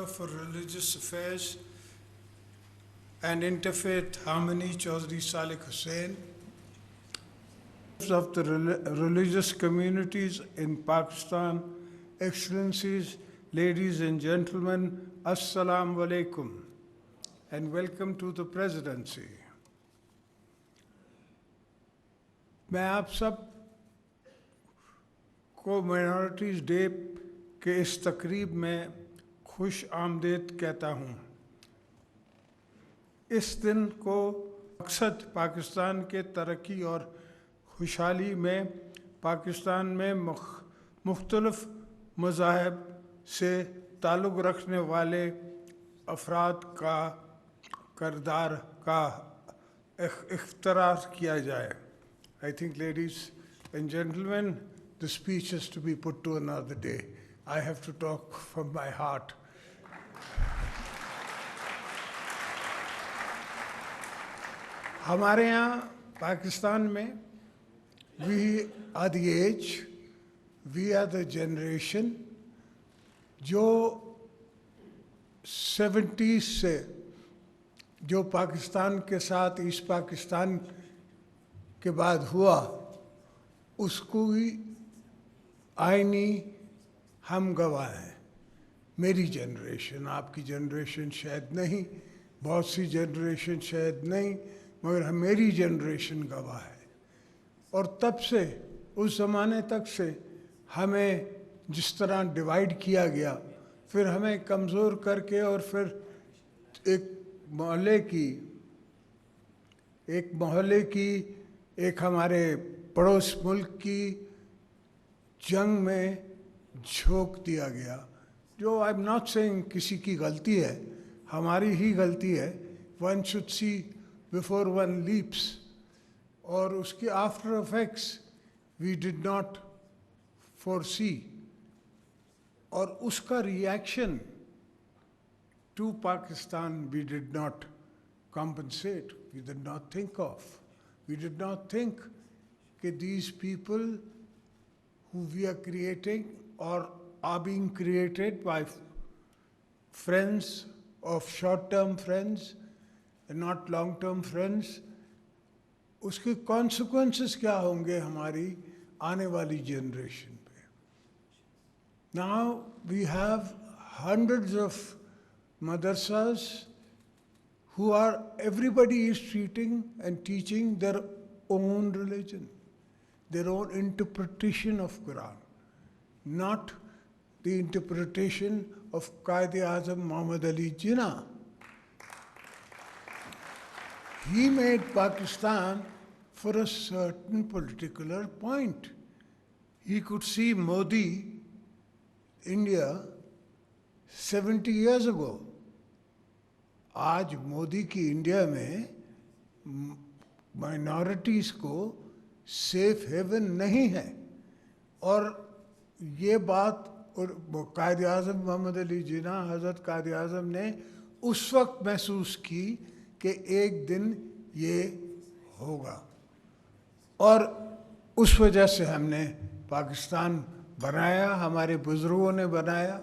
Minister for Religious Affairs and Interfaith Harmony, Chaudhry Salik Hussain, of the religious communities in Pakistan, Excellencies, ladies and gentlemen, Assalamu alaikum, and welcome to the Presidency. मैं आप सब को minorities day के इस तकरीब में खुश आमदीद कहता हूँ। इस दिन को मकसद पाकिस्तान के तरक्की और खुशहाली में पाकिस्तान में मुख्तलिफ मज़ाहब से ताल्लुक़ रखने वाले अफराद का किरदार का इख्तिरार किया जाए। I think, ladies and gentlemen, the speech is to be put to another day. I have to talk from my heart. हमारे यहाँ पाकिस्तान में we are the age, we are the generation जो 70s से जो पाकिस्तान के साथ ईस्ट पाकिस्तान के बाद हुआ उसको ही आईनी हम गवाह हैं। मेरी जनरेशन, आपकी जनरेशन शायद नहीं, बहुत सी जनरेशन शायद नहीं, मगर मेरी जनरेशन गवाह है। और तब से उस ज़माने तक से हमें जिस तरह डिवाइड किया गया, फिर हमें कमज़ोर करके और फिर एक मोहल्ले की एक हमारे पड़ोस मुल्क की जंग में झोंक दिया गया, जो आई एम नॉट सेइंग किसी की गलती है, हमारी ही गलती है। One should see before one leaps, और उसके after effects we did not foresee, और उसका reaction to Pakistan we did not compensate, we did not think of. We did not think that these people who we are creating or are being created by friends of short-term friends and not long-term friends, उसके consequences क्या होंगे हमारी आने वाली generation पे. Now we have hundreds of madrasas who are, everybody is treating and teaching their own religion, their own interpretation of Quran, not the interpretation of Quaid-e-Azam Muhammad Ali Jinnah. He made Pakistan for a certain particular point. He could see Modi, India, 70 years ago. आज मोदी की India में minorities को safe haven नहीं है, और ये बात कायद-ए-आज़म मोहम्मद अली जिन्ना, हज़रत कायद-ए-आज़म ने उस वक्त महसूस की कि एक दिन ये होगा, और उस वजह से हमने पाकिस्तान बनाया, हमारे बुज़ुर्गों ने बनाया।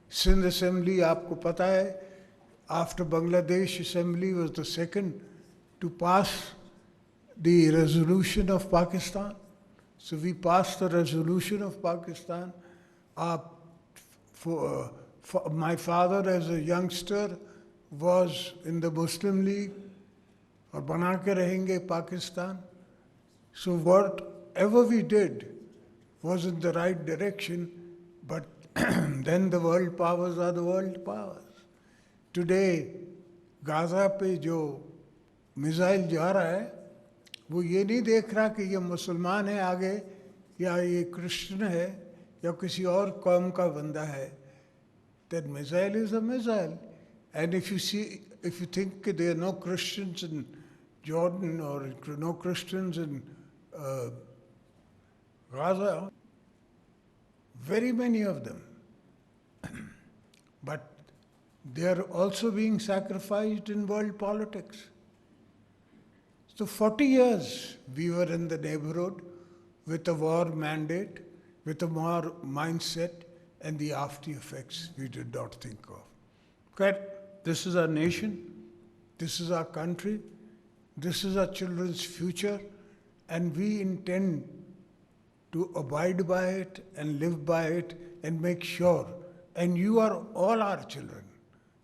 सिंध असेंबली आपको पता है, after Bangladesh Assembly was the second to pass the resolution of Pakistan. So we passed the resolution of Pakistan. My father as a youngster was in the Muslim League, और बना के रहेंगे Pakistan. So whatever we did was in the right direction, but then the world powers are the world powers. Today, Gaza पे जो missile जा रहा है, वो ये नहीं देख रहा कि ये मुसलमान है आगे, या ये क्रिश्चियन है, या किसी और कौम का बंदा है. That missile is a missile. And if you think that there are no Christians in Jordan or no Christians in Gaza, very many of them. But they are also being sacrificed in world politics. So 40 years we were in the neighborhood with a war mandate, with a war mindset, and the after effects we did not think of. This is our nation, this is our country, this is our children's future, and we intend to abide by it and live by it and make sure. And you are all our children.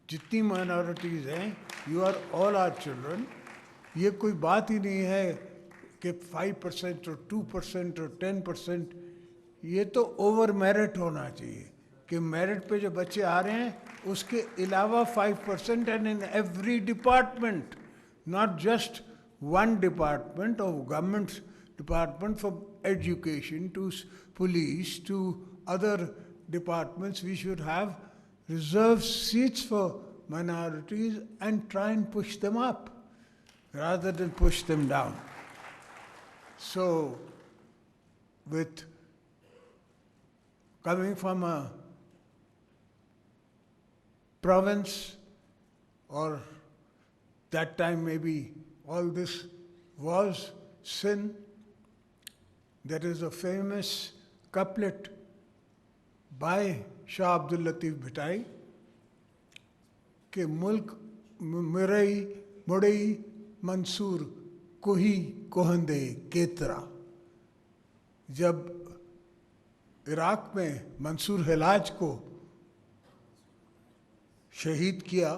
जितनी minorities हैं, you are all our children. ये कोई बात ही नहीं है कि 5% और 2% और 10%. ये तो ओवर मेरिट होना चाहिए कि मेरिट पे जो बच्चे आ रहे हैं उसके अलावा 5%, and in every department, not just one department of government department, from education to police to other departments, we should have reserved seats for minorities and try and push them up rather than push them down. So, with coming from a province, or that time maybe all this was sin, there is a famous couplet by Shah Abdul Latif Bhittai कि मुल्क Mirae मुड़ई Mansoor कोही कोहंदे केतरा. जब Iraq में मंसूर हिलाज को शहीद किया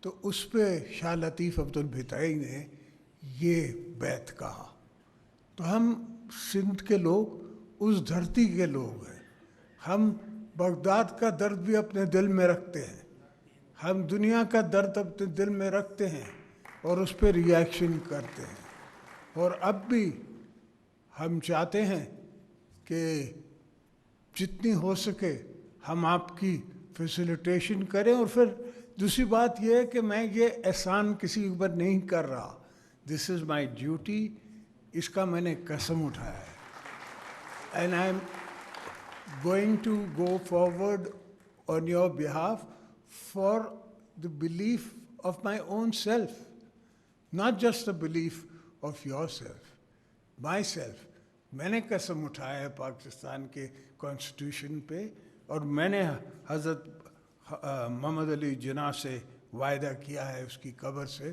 तो उस पे शाह लतीफ़ अब्दुल भिताई ने ये बैत कहा. तो हम सिंध के लोग उस धरती के लोग हैं. हम बगदाद का दर्द भी अपने दिल में रखते हैं, हम दुनिया का दर्द अपने दिल में रखते हैं और उस पर रिएक्शन करते हैं. और अब भी हम चाहते हैं कि जितनी हो सके हम आपकी फैसिलिटेशन करें. और फिर दूसरी बात यह है कि मैं ये एहसान किसी के ऊपर नहीं कर रहा. दिस इज़ माई ड्यूटी, इसका मैंने कसम उठाया है. And I am going to go forward on your behalf for the belief of my own self, not just the belief of your self, my self. मैंने कसम उठाया है पाकिस्तान के कॉन्स्टिट्यूशन पे, और मैंने हज़रत मोहम्मद अली जिन्ना से वायदा किया है उसकी कब्र से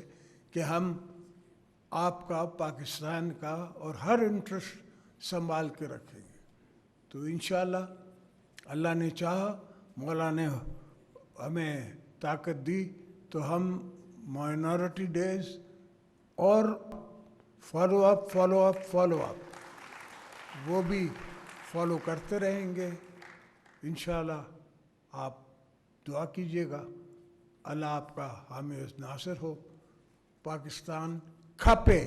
कि हम आपका, पाकिस्तान का और हर इंटरेस्ट संभाल के रखेंगे. तो इंशाल्लाह अल्लाह ने चाहा, मौला ने हमें ताकत दी तो हम माइनॉरिटी डेज और फॉलो अप वो भी फॉलो करते रहेंगे इंशाल्लाह. आप दुआ कीजिएगा, अल्लाह आपका हामी नासिर हो. पाकिस्तान खपे.